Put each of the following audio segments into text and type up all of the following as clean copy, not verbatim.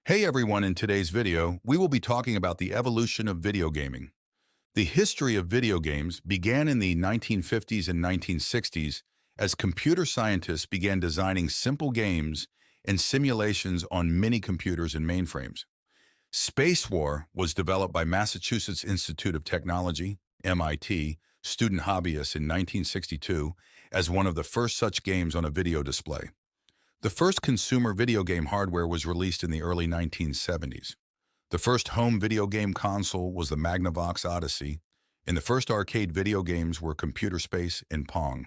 Hey everyone, in today's video, we will be talking about the evolution of video gaming. The history of video games began in the 1950s and 1960s as computer scientists began designing simple games and simulations on mini-computers and mainframes. Space War was developed by Massachusetts Institute of Technology, MIT, student hobbyists in 1962 as one of the first such games on a video display. The first consumer video game hardware was released in the early 1970s. The first home video game console was the Magnavox Odyssey, and the first arcade video games were Computer Space and Pong.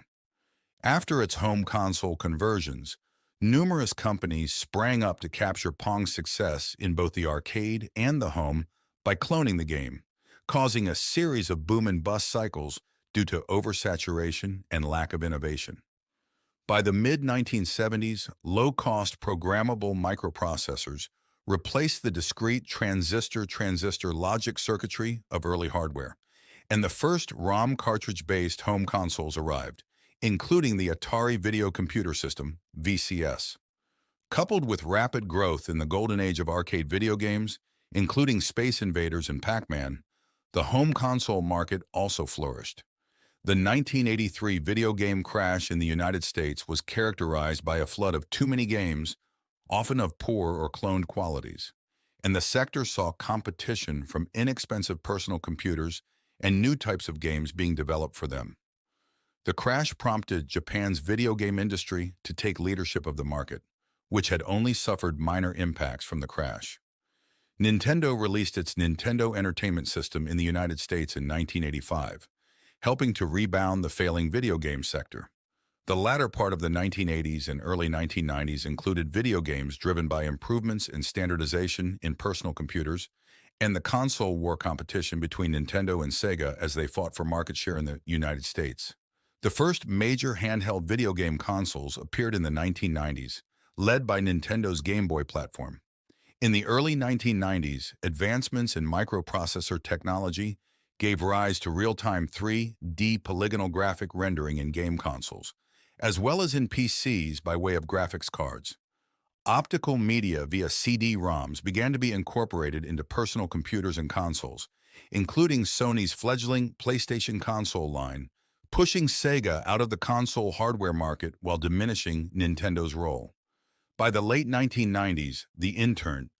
After its home console conversions, numerous companies sprang up to capture Pong's success in both the arcade and the home by cloning the game, causing a series of boom and bust cycles due to oversaturation and lack of innovation. By the mid-1970s, low-cost programmable microprocessors replaced the discrete transistor-transistor logic circuitry of early hardware, and the first ROM cartridge-based home consoles arrived, including the Atari Video Computer System, VCS. Coupled with rapid growth in the golden age of arcade video games, including Space Invaders and Pac-Man, the home console market also flourished. The 1983 video game crash in the United States was characterized by a flood of too many games, often of poor or cloned qualities, and the sector saw competition from inexpensive personal computers and new types of games being developed for them. The crash prompted Japan's video game industry to take leadership of the market, which had only suffered minor impacts from the crash. Nintendo released its Nintendo Entertainment System in the United States in 1985. Helping to rebound the failing video game sector. The latter part of the 1980s and early 1990s included video games driven by improvements in standardization in personal computers and the console war competition between Nintendo and Sega as they fought for market share in the United States. The first major handheld video game consoles appeared in the 1990s, led by Nintendo's Game Boy platform. In the early 1990s, advancements in microprocessor technology gave rise to real-time 3D polygonal graphic rendering in game consoles, as well as in PCs by way of graphics cards. Optical media via CD-ROMs began to be incorporated into personal computers and consoles, including Sony's fledgling PlayStation console line, pushing Sega out of the console hardware market while diminishing Nintendo's role. By the late 1990s, the Intern,